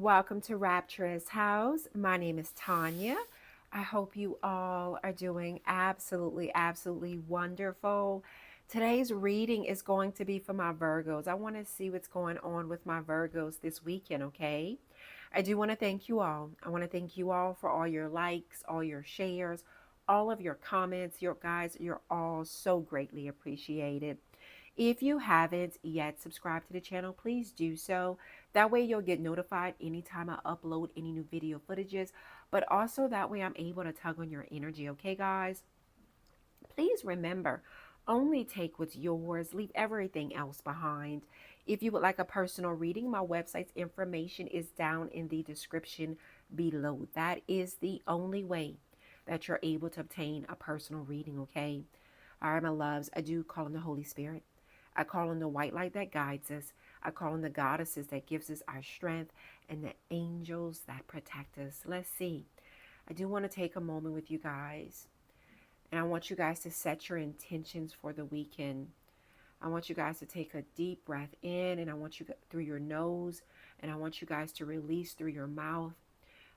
Welcome to Rapturous House. My name is Tanya. I hope you all are doing absolutely wonderful. Today's reading is going to be for my Virgos. I want to see what's going on with my Virgos this weekend, okay? I do want to thank you all. I want to thank you all for all your likes, all your shares, all of your comments. Your guys, you're all so greatly appreciated. If you haven't yet subscribed to the channel, please do so. That way you'll get notified anytime I upload any new video footages, but also that way I'm able to tug on your energy, okay guys? Please remember, only take what's yours, leave everything else behind. If you would like a personal reading, my website's information is down in the description below. That is the only way that you're able to obtain a personal reading, okay? All right, my loves, I do call on the Holy Spirit. I call on the white light that guides us. I call on the goddesses that gives us our strength and the angels that protect us. Let's see. I do want to take a moment with you guys. And I want you guys to set your intentions for the weekend. I want you guys to take a deep breath in, and I want you through your nose, and I want you guys to release through your mouth.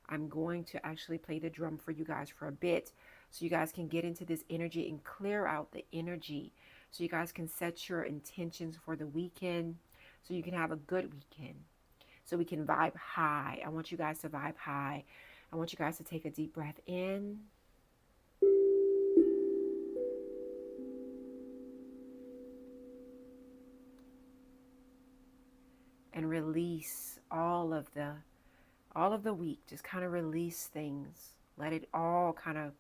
I'm going to actually play the drum for you guys for a bit so you guys can get into this energy and clear out the energy so you guys can set your intentions for the weekend so you can have a good weekend, so we can vibe high. I want you guys to vibe high. I want you guys to take a deep breath in and release all of the week. Just kind of release things. Let it all kind of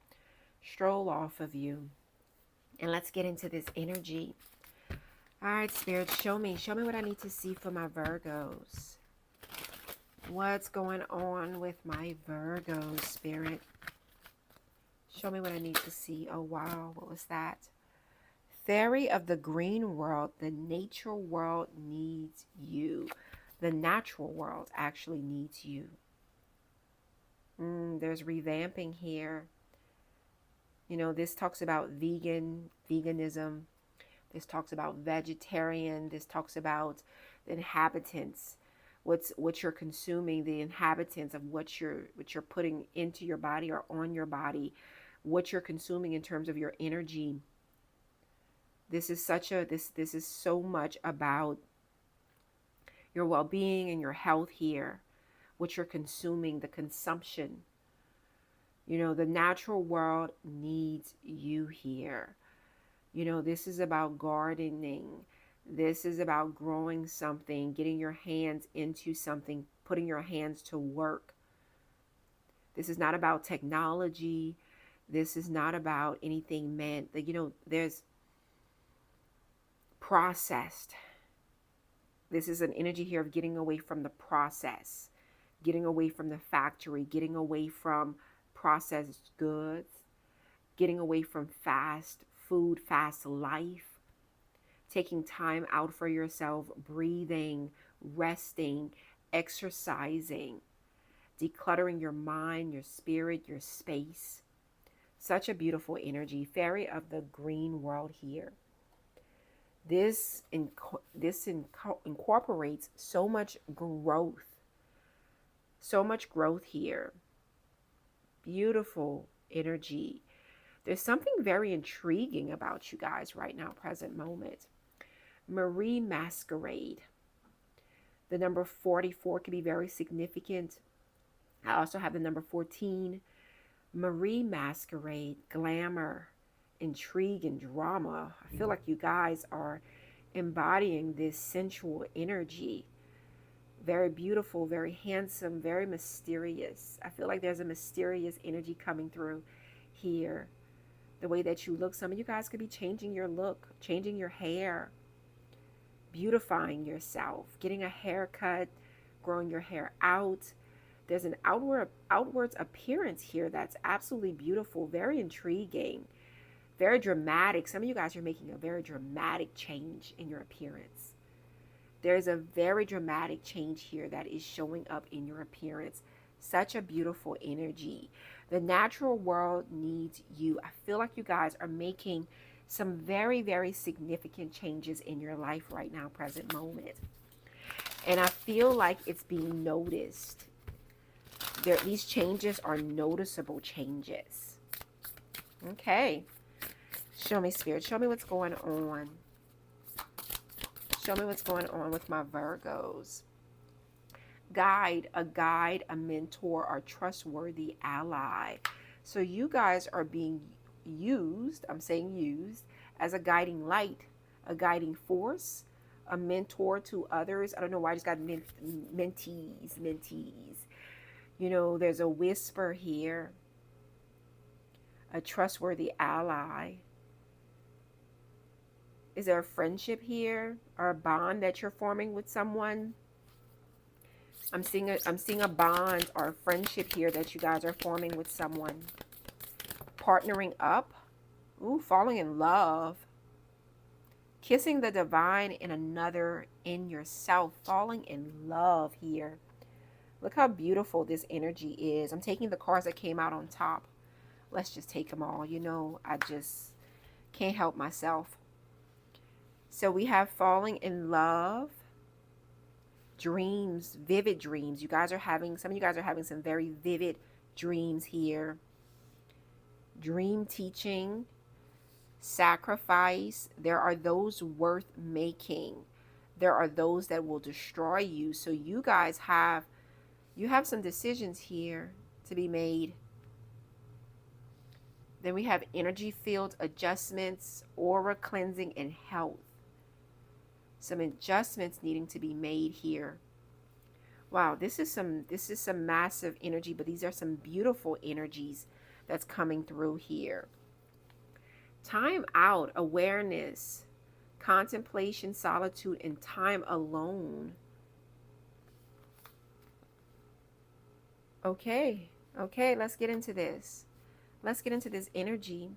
stroll off of you. And let's get into this energy. All right, Spirit, show me what I need to see for my Virgos. What's going on with my Virgos, Spirit? Show me what I need to see. Oh, wow. What was that? Fairy of the green world. The nature world needs you. The natural world actually needs you. There's revamping here. You know, this talks about veganism. This talks about vegetarian. This talks about the inhabitants, what you're consuming, the inhabitants of what you're putting into your body or on your body, what you're consuming in terms of your energy. This is this is so much about your well-being and your health here. What you're consuming, the consumption. You know, the natural world needs you here. You know, this is about gardening. This is about growing something, getting your hands into something, putting your hands to work. This is not about technology. This is not about anything meant that, you know, there's processed. This is an energy here of getting away from the process, getting away from the factory, getting away from processed goods, getting away from fast food, fast life, taking time out for yourself, breathing, resting, exercising, decluttering your mind, your spirit, your space. Such a beautiful energy. Fairy of the green world here. This incorporates so much growth. So much growth here. Beautiful energy. There's something very intriguing about you guys right now, present moment. Marie Masquerade. The number 44 can be very significant. I also have the number 14. Marie Masquerade, glamour, intrigue, and drama. I feel like you guys are embodying this sensual energy. Very beautiful, very handsome, very mysterious. I feel like there's a mysterious energy coming through here. The way that you look. Some of you guys could be changing your look, changing your hair, beautifying yourself, getting a haircut, growing your hair out. There's an outwards appearance here that's absolutely beautiful, very intriguing, very dramatic. Some of you guys are making a very dramatic change in your appearance. There's a very dramatic change here that is showing up in your appearance. Such a beautiful energy. The natural world needs you. I feel like you guys are making some very significant changes in your life right now, present moment. And I feel like it's being noticed. These changes are noticeable changes. Okay. Show me, Spirit. Show me what's going on. Show me what's going on with my Virgos. Guide, a mentor, or trustworthy ally. So you guys are being used, I'm saying used, as a guiding light, a guiding force, a mentor to others. I don't know why I just got mentees. You know, there's a whisper here, a trustworthy ally. Is there a friendship here or a bond that you're forming with someone? I'm seeing a bond or a friendship here that you guys are forming with someone. Partnering up. Ooh, falling in love. Kissing the divine in another, in yourself. Falling in love here. Look how beautiful this energy is. I'm taking the cards that came out on top. Let's just take them all. You know, I just can't help myself. So we have falling in love. Dreams, vivid dreams. You guys are having, some of you guys are having some very vivid dreams here. Dream teaching, sacrifice. There are those worth making. There are those that will destroy you. So you guys have, you have some decisions here to be made. Then we have energy field adjustments, aura cleansing, and health. Some adjustments needing to be made here. Wow, this is some massive energy, but these are some beautiful energies that's coming through here. Time out, awareness, contemplation, solitude, and time alone. Okay, let's get into this. Let's get into this energy.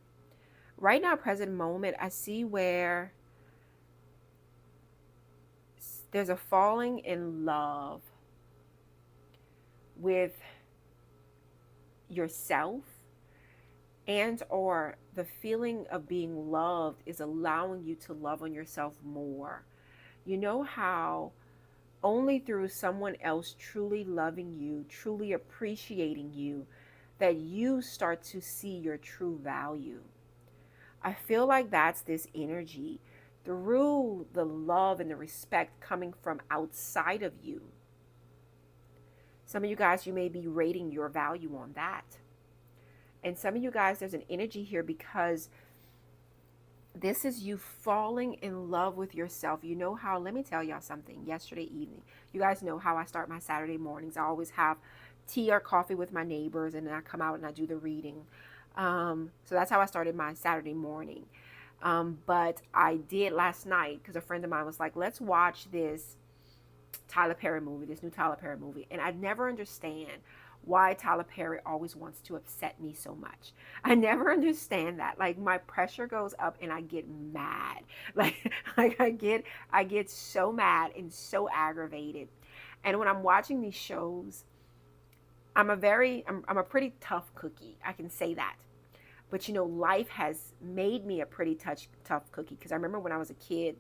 Right now, present moment, I see where there's a falling in love with yourself, and or the feeling of being loved is allowing you to love on yourself more. You know how only through someone else truly loving you, truly appreciating you, that you start to see your true value. I feel like that's this energy. Through the love and the respect coming from outside of you. Some of you guys, you may be rating your value on that. And some of you guys, there's an energy here because this is you falling in love with yourself. You know how, let me tell y'all something. Yesterday evening, you guys know how I start my Saturday mornings. I always have tea or coffee with my neighbors, and then I come out and I do the reading. So that's how I started my Saturday morning. But I did last night because a friend of mine was like, let's watch this Tyler Perry movie, this new Tyler Perry movie. And I never understand why Tyler Perry always wants to upset me so much. I never understand that. Like, my pressure goes up and I get mad. Like I get so mad and so aggravated. And when I'm watching these shows, I'm a pretty tough cookie. I can say that. But, you know, life has made me a pretty tough cookie. Because I remember when I was a kid,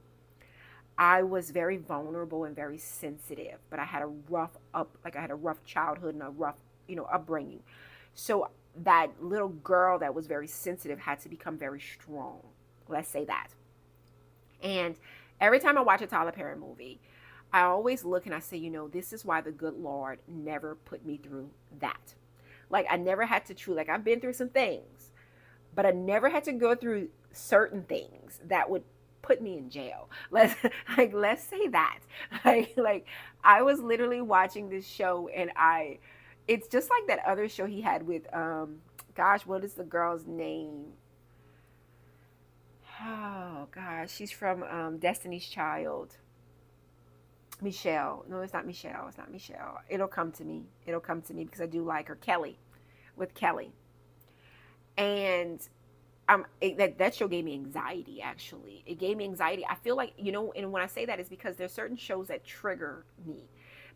I was very vulnerable and very sensitive. But I had a rough childhood and a rough, upbringing. So that little girl that was very sensitive had to become very strong. Let's say that. And every time I watch a Tyler Perry movie, I always look and I say, this is why the good Lord never put me through that. Like, I never had to like, I've been through some things, but I never had to go through certain things that would put me in jail. Let's say that. Like I was literally watching this show and it's just like that other show he had with, gosh, what is the girl's name? Oh gosh, she's from Destiny's Child. Michelle. No, it's not Michelle. It'll come to me because I do like her. Kelly, with Kelly. And that show gave me anxiety, actually. It gave me anxiety. I feel like, and when I say that, it's because there's certain shows that trigger me.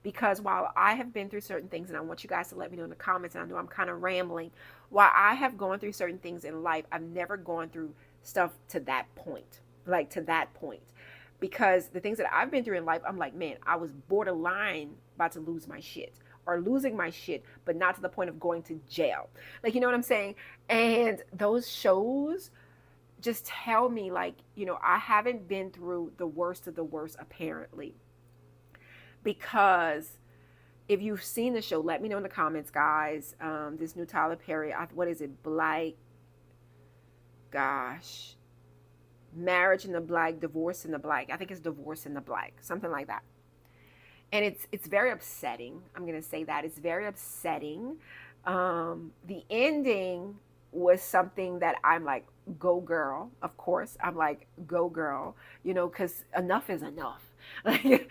Because while I have been through certain things, and I want you guys to let me know in the comments, and I know I'm kind of rambling, while I have gone through certain things in life, I've never gone through stuff to that point. Because the things that I've been through in life, I'm like, man, I was borderline about to lose my shit. or losing my shit, but not to the point of going to jail. Like, you know what I'm saying? And those shows just tell me, like, I haven't been through the worst of the worst, apparently. Because if you've seen the show, let me know in the comments, guys. This new Tyler Perry, what is it? Gosh, Marriage in the Black, Divorce in the Black. I think it's Divorce in the Black, something like that. And it's very upsetting. I'm gonna say that it's very upsetting. The ending was something that I'm like, go girl. Of course, I'm like, go girl. Because enough is enough. Like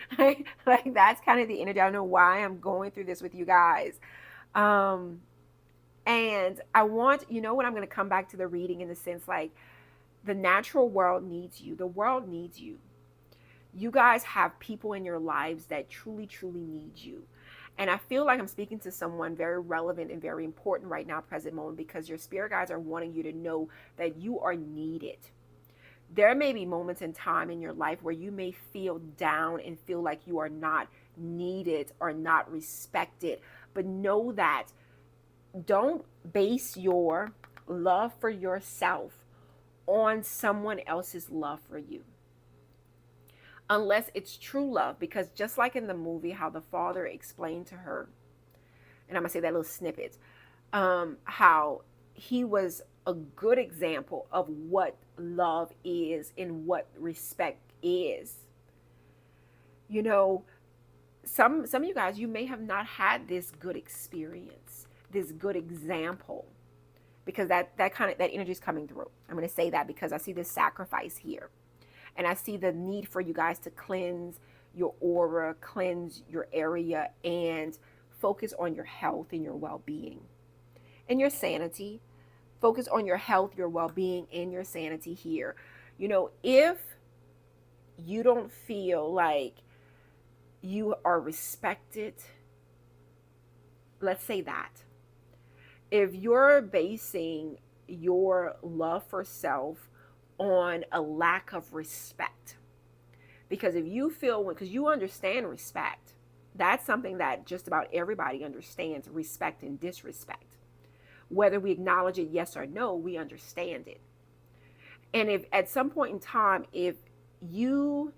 that's kind of the energy. I don't know why I'm going through this with you guys. Um, and I want, what I'm going to come back to the reading in the sense like the natural world needs you. The world needs you. You guys have people in your lives that truly, truly need you. And I feel like I'm speaking to someone very relevant and very important right now, present moment, because your spirit guides are wanting you to know that you are needed. There may be moments in time in your life where you may feel down and feel like you are not needed or not respected. But know that don't base your love for yourself on someone else's love for you. Unless it's true love, because just like in the movie, how the father explained to her, and I'm going to say that little snippet, how he was a good example of what love is and what respect is. Some of you guys, you may have not had this good experience, this good example, because that energy is coming through. I'm going to say that because I see this sacrifice here. And I see the need for you guys to cleanse your aura, cleanse your area, and focus on your health and your well-being and your sanity. Focus on your health, your well-being, and your sanity here. If you don't feel like you are respected, let's say that. If you're basing your love for self on a lack of respect, because if you feel, because you understand respect, that's something that just about everybody understands, respect and disrespect. Whether we acknowledge it yes or no, we understand it. And if at some point in time, if you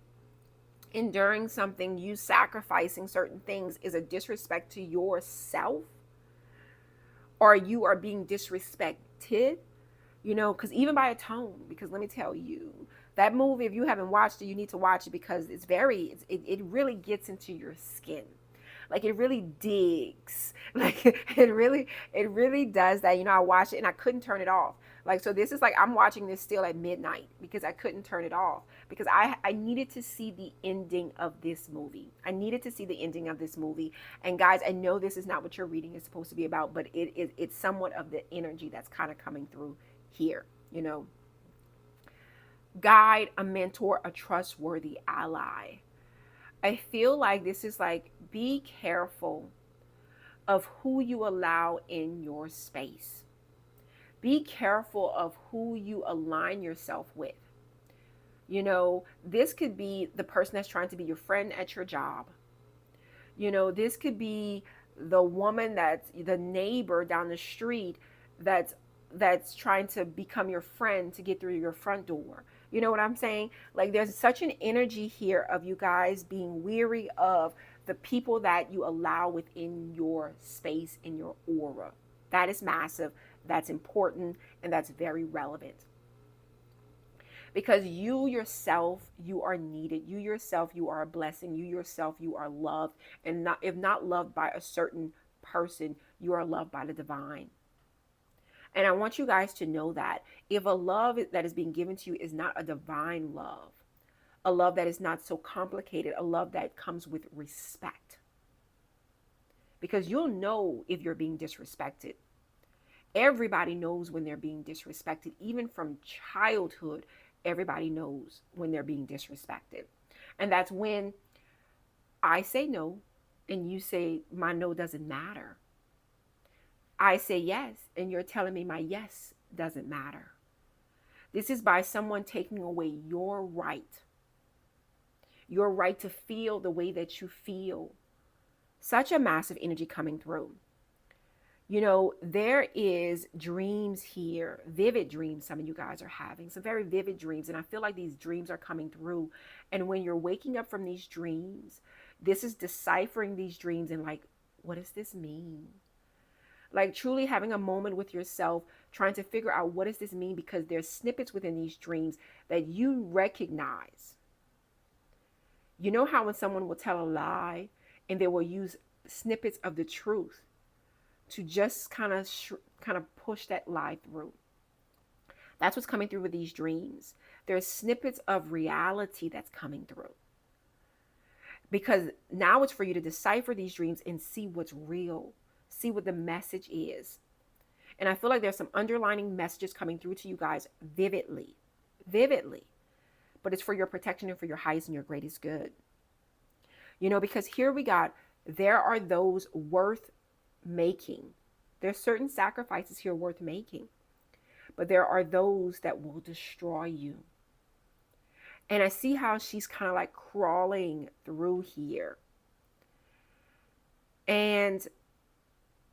enduring something, you sacrificing certain things is a disrespect to yourself, or you are being disrespected, because even by a tone, because let me tell you, that movie, if you haven't watched it, you need to watch it, because it really gets into your skin. Like it really digs. Like it really does that. I watched it and I couldn't turn it off. Like, so this is like, I'm watching this still at midnight because I couldn't turn it off, because I needed to see the ending of this movie. I needed to see the ending of this movie. And guys, I know this is not what your reading is supposed to be about, but it's somewhat of the energy that's kind of coming through here. Guide, a mentor, a trustworthy ally. I feel like this is like, be careful of who you allow in your space. Be careful of who you align yourself with. This could be the person that's trying to be your friend at your job. This could be the woman that's the neighbor down the street that's trying to become your friend to get through your front door. You know what I'm saying? Like, there's such an energy here of you guys being weary of the people that you allow within your space, in your aura. That is massive. That's important. And that's very relevant. Because you yourself, you are needed. You yourself, you are a blessing. You yourself, you are loved. And if not loved by a certain person, you are loved by the divine. And I want you guys to know that if a love that is being given to you is not a divine love, a love that is not so complicated, a love that comes with respect. Because you'll know if you're being disrespected. Everybody knows when they're being disrespected. Even from childhood, everybody knows when they're being disrespected. And that's when I say no and you say my no doesn't matter. I say yes, and you're telling me my yes doesn't matter. This is by someone taking away your right to feel the way that you feel. Such a massive energy coming through. There is dreams here, vivid dreams some of you guys are having, some very vivid dreams. And I feel like these dreams are coming through. And when you're waking up from these dreams, this is deciphering these dreams and like, what does this mean? Like truly having a moment with yourself, trying to figure out what does this mean, because there's snippets within these dreams that you recognize. You know how when someone will tell a lie and they will use snippets of the truth to just kind of push that lie through. That's what's coming through with these dreams. There's snippets of reality that's coming through. Because now it's for you to decipher these dreams and see what's real, see what the message is. And I feel like there's some underlining messages coming through to you guys vividly, vividly. But it's for your protection and for your highest and your greatest good. Because here we got, there are those worth making. There's certain sacrifices here worth making, but there are those that will destroy you. And I see how she's kind of like crawling through here, and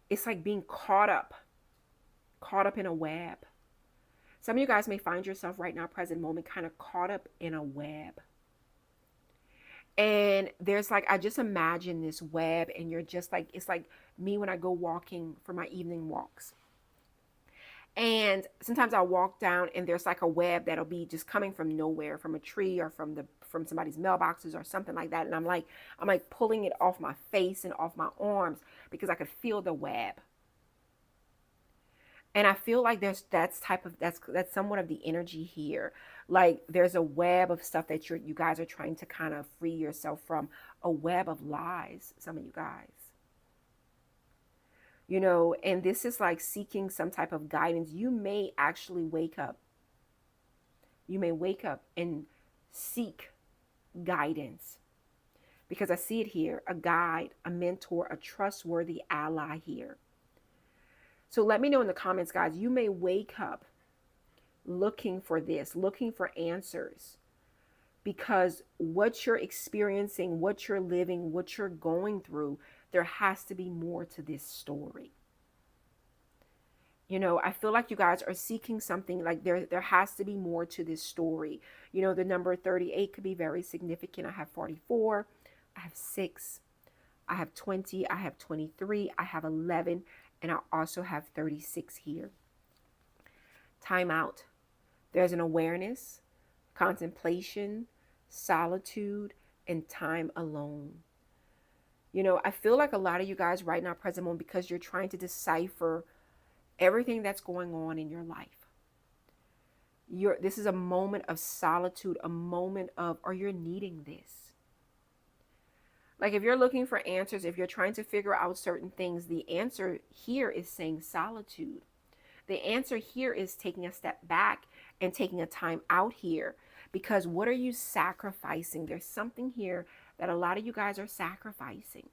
it's like being caught up in a web. Some of you guys may find yourself right now, present moment, kind of caught up in a web. And there's like, I just imagine this web, and you're just like, it's like me when I go walking for my evening walks. And sometimes I'll walk down and there's like a web that'll be just coming from nowhere, from a tree or from somebody's mailboxes or something like that. And I'm like pulling it off my face and off my arms because I could feel the web. And I feel like that's somewhat of the energy here. Like there's a web of stuff that you guys are trying to kind of free yourself from, a web of lies, some of you guys. And this is like seeking some type of guidance. You may actually wake up. You may wake up and seek guidance, because I see it here, a guide, a mentor, a trustworthy ally here. So let me know in the comments, guys. You may wake up looking for this, looking for answers, because what you're experiencing, what you're living, what you're going through, there has to be more to this story. I feel like you guys are seeking something, like there has to be more to this story. The number 38 could be very significant. I have 44, I have 6, I have 20, I have 23, I have 11, and I also have 36 here. Time out. There's an awareness, contemplation, solitude, and time alone. I feel like a lot of you guys right now, present moment, because you're trying to decipher everything that's going on in your life. This is a moment of solitude, a moment of, or you're needing this. Like if you're looking for answers, if you're trying to figure out certain things, the answer here is saying solitude. The answer here is taking a step back and taking a time out here. Because what are you sacrificing? There's something here that a lot of you guys are sacrificing.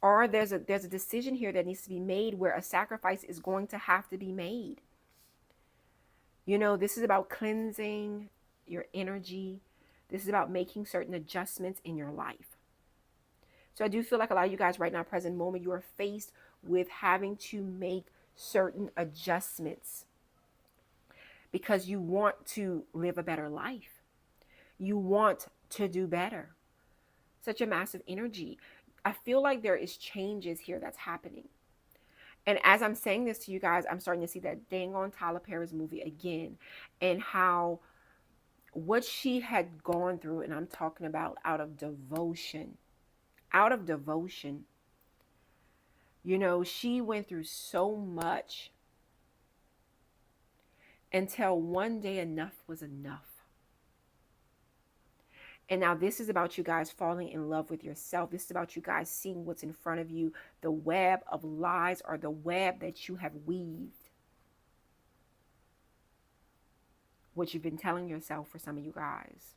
Or there's a decision here that needs to be made where a sacrifice is going to have to be made. This is about cleansing your energy. This is about making certain adjustments in your life. So I do feel like a lot of you guys right now, present moment, you are faced with having to make certain adjustments because you want to live a better life. You want to do better. Such a massive energy. I feel like there is changes here that's happening. And as I'm saying this to you guys, I'm starting to see that dang on Tyler Perry's movie again, and how what she had gone through, and I'm talking about out of devotion. She went through so much until one day enough was enough. And now this is about you guys falling in love with yourself. This is about you guys seeing what's in front of you, the web of lies, or the web that you have weaved. What you've been telling yourself for some of you guys.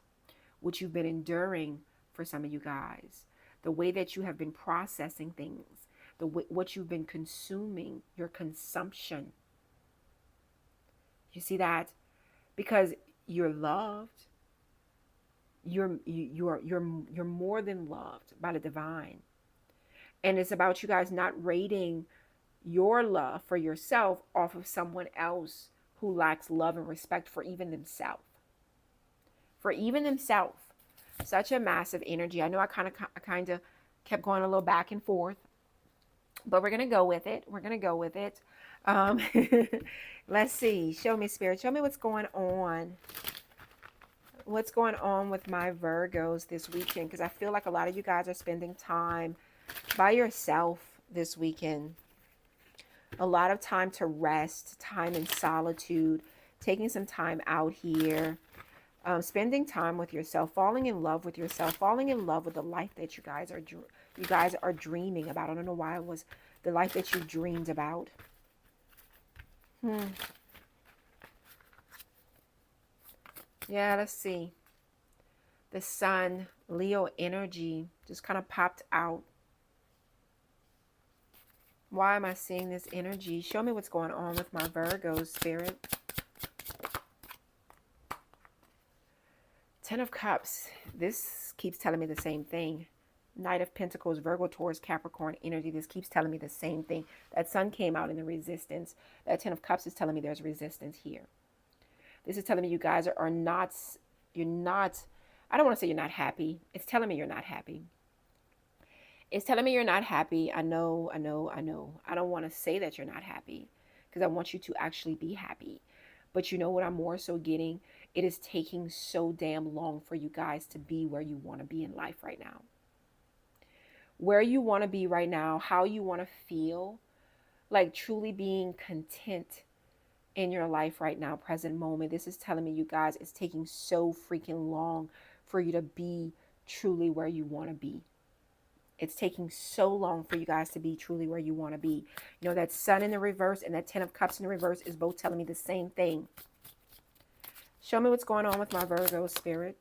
What you've been enduring for some of you guys. The way that you have been processing things. What you've been consuming, your consumption. You see that? Because you're loved. You're more than loved by the divine. And it's about you guys not rating your love for yourself off of someone else who lacks love and respect for even themselves. For even themselves. Such a massive energy. I know I kind of kept going a little back and forth, but we're gonna go with it. We're gonna go with it. Um, let's see. Show me, Spirit. Show me what's going on. What's going on with my Virgos this weekend? Because I feel like a lot of you guys are spending time by yourself this weekend. A lot of time to rest, time in solitude, taking some time out here, spending time with yourself, falling in love with yourself, falling in love with the life that you guys are dreaming about. I don't know why it was the life that you dreamed about. Yeah, let's see. The Sun, Leo energy just kind of popped out. Why am I seeing this energy? Show me what's going on with my Virgos, Spirit. Ten of Cups. This keeps telling me the same thing. Knight of Pentacles, Virgo, Taurus, Capricorn energy. This keeps telling me the same thing. That Sun came out in the resistance. That Ten of Cups is telling me there's resistance here. This is telling me you guys are not, you're not, I don't want to say you're not happy. It's telling me you're not happy. It's telling me you're not happy. I know. I don't want to say that you're not happy because I want you to actually be happy. But you know what I'm more so getting? It is taking so damn long for you guys to be where you want to be in life right now. Where you want to be right now, how you want to feel, like truly being content in your life right now, present moment. This is telling me you guys it's taking so freaking long for you to be truly where you want to be. It's taking so long for you guys to be truly where you want to be. You know, that Sun in the reverse and that Ten of Cups in the reverse is both telling me the same thing. Show me what's going on with my Virgo, Spirit.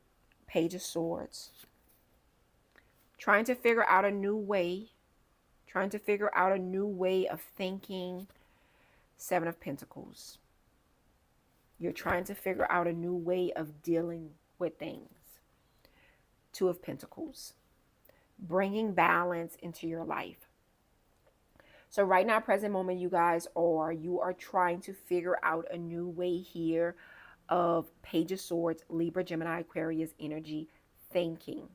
Page of Swords. Trying to figure out a new way. Trying to figure out a new way of thinking. Seven of Pentacles. You're trying to figure out a new way of dealing with things. Two of Pentacles. Bringing balance into your life. So right now, present moment, you guys you are trying to figure out a new way here of Page of Swords, Libra, Gemini, Aquarius energy, thinking.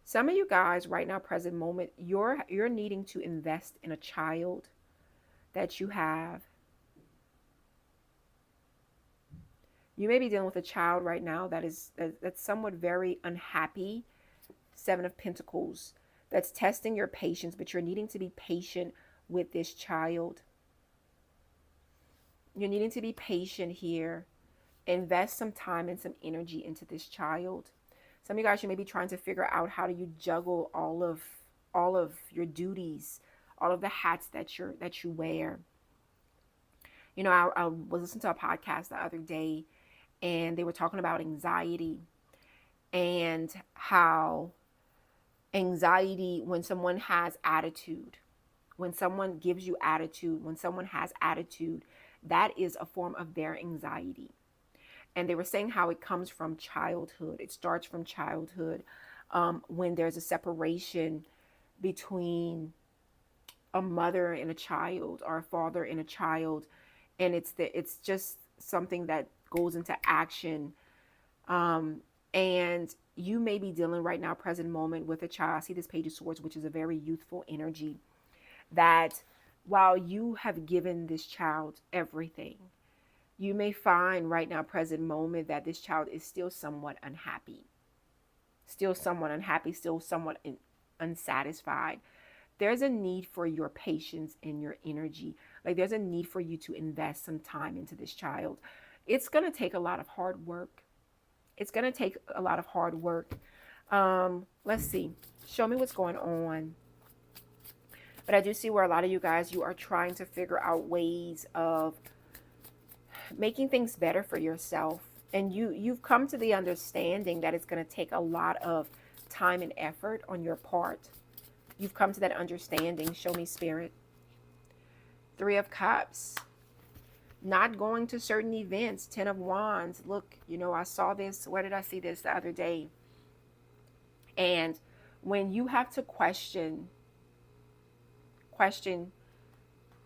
Some of you guys right now, present moment, you're needing to invest in a child that you have. You may be dealing with a child right now that's somewhat very unhappy. Seven of Pentacles. That's testing your patience, but you're needing to be patient with this child. You're needing to be patient here. Invest some time and some energy into this child. Some of you guys, you may be trying to figure out how do you juggle all of your duties, all of the hats that you wear. You know, I was listening to a podcast the other day, and they were talking about anxiety and how anxiety, when someone has attitude, when someone gives you attitude, when someone has attitude, that is a form of their anxiety. And they were saying how it comes from childhood. It starts from childhood, when there's a separation between a mother and a child or a father and a child. And it's just something that goes into action. And you may be dealing right now, present moment, with a child. I see this Page of Swords, which is a very youthful energy, that while you have given this child everything, you may find right now, present moment, that this child is still somewhat unhappy. Still somewhat unsatisfied. There's a need for your patience and your energy. Like there's a need for you to invest some time into this child. It's going to take a lot of hard work. Let's see. Show me what's going on. But I do see where a lot of you guys, you are trying to figure out ways of making things better for yourself. And you've come to the understanding that it's going to take a lot of time and effort on your part. You've come to that understanding. Show me, Spirit. Three of Cups. Not going to certain events. Ten of Wands. Look, you know, I saw this. Where did I see this the other day? And when you have to question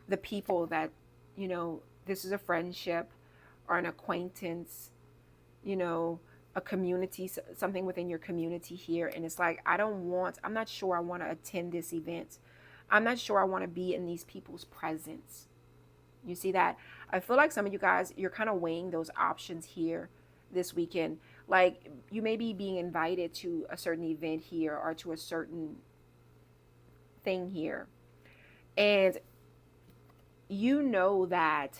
the people that, this is a friendship or an acquaintance, you know, a community, something within your community here. And it's like, I'm not sure I want to attend this event. I'm not sure I want to be in these people's presence. You see that? I feel like some of you guys, you're kind of weighing those options here this weekend. Like you may be being invited to a certain event here or to a certain thing here. And you know that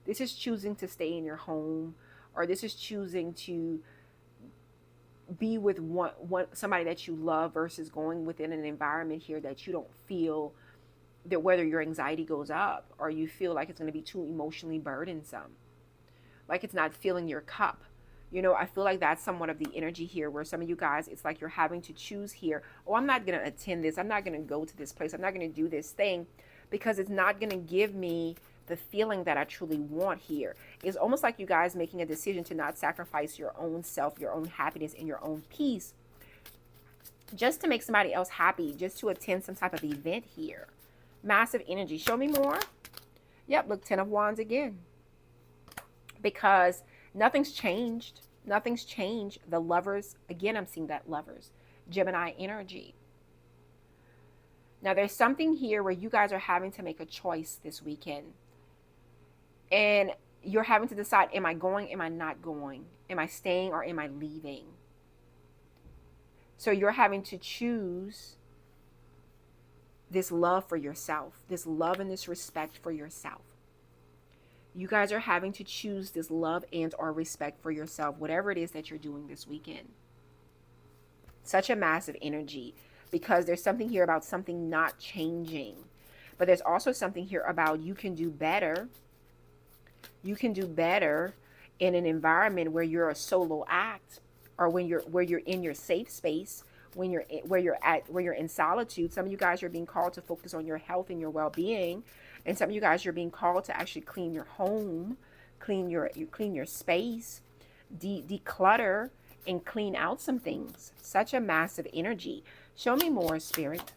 this is choosing to stay in your home, or this is choosing to be with somebody that you love versus going within an environment here that you don't feel, that whether your anxiety goes up or you feel like it's going to be too emotionally burdensome, like it's not filling your cup. I feel like that's somewhat of the energy here where some of you guys, it's like you're having to choose here. Oh, I'm not going to attend this. I'm not going to go to this place. I'm not going to do this thing because it's not going to give me the feeling that I truly want here. It's almost like you guys making a decision to not sacrifice your own self, your own happiness, and your own peace just to make somebody else happy, just to attend some type of event here. Massive energy. Show me more. Yep, look, 10 of Wands again. Because nothing's changed. Nothing's changed. The Lovers, again, I'm seeing that Lovers. Gemini energy. Now, there's something here where you guys are having to make a choice this weekend. And you're having to decide, am I going, am I not going? Am I staying or am I leaving? So you're having to choose this love for yourself, this love and this respect for yourself. You guys are having to choose this love and or respect for yourself, whatever it is that you're doing this weekend. Such a massive energy, because there's something here about something not changing. But there's also something here about you can do better. You can do better in an environment where you're a solo act, or where you're in your safe space, where you're in solitude. Some of you guys are being called to focus on your health and your well-being, and some of you guys are being called to actually clean your home, clean your space, declutter and clean out some things. Such a massive energy. Show me more, Spirit.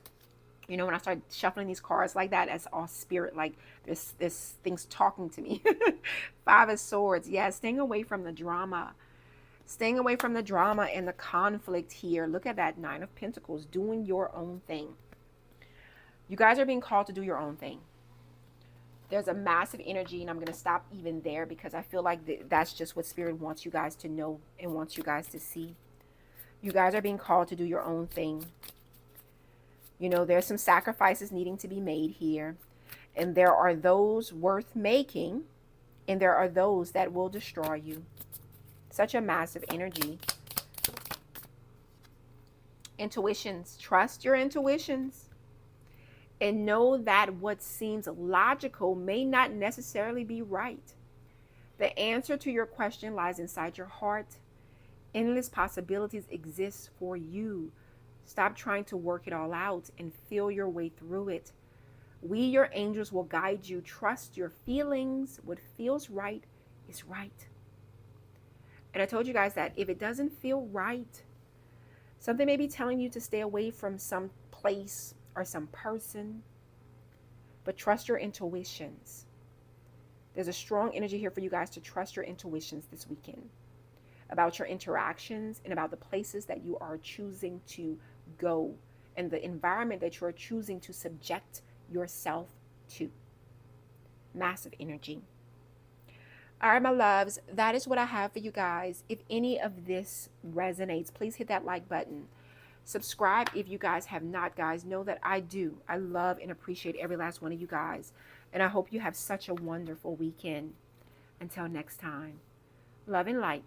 When I start shuffling these cards like that, that's all Spirit, like this thing's talking to me. 5 of Swords. Yeah, staying away from the drama. Staying away from the drama and the conflict here. Look at that 9 of Pentacles. Doing your own thing. You guys are being called to do your own thing. There's a massive energy, and I'm going to stop even there because I feel like that's just what Spirit wants you guys to know and wants you guys to see. You guys are being called to do your own thing. There's some sacrifices needing to be made here. And there are those worth making, and there are those that will destroy you. Such a massive energy. Intuitions. Trust your intuitions. And know that what seems logical may not necessarily be right. The answer to your question lies inside your heart. Endless possibilities exist for you. Stop trying to work it all out and feel your way through it. We, your angels, will guide you. Trust your feelings. What feels right is right. And I told you guys that if it doesn't feel right, something may be telling you to stay away from some place or some person, but trust your intuitions. There's a strong energy here for you guys to trust your intuitions this weekend about your interactions and about the places that you are choosing to go and the environment that you are choosing to subject yourself to. Massive energy. All right, my loves, that is what I have for you guys. If any of this resonates, please hit that like button. Subscribe if you guys have not, guys. Know that I do. I love and appreciate every last one of you guys. And I hope you have such a wonderful weekend. Until next time, love and light.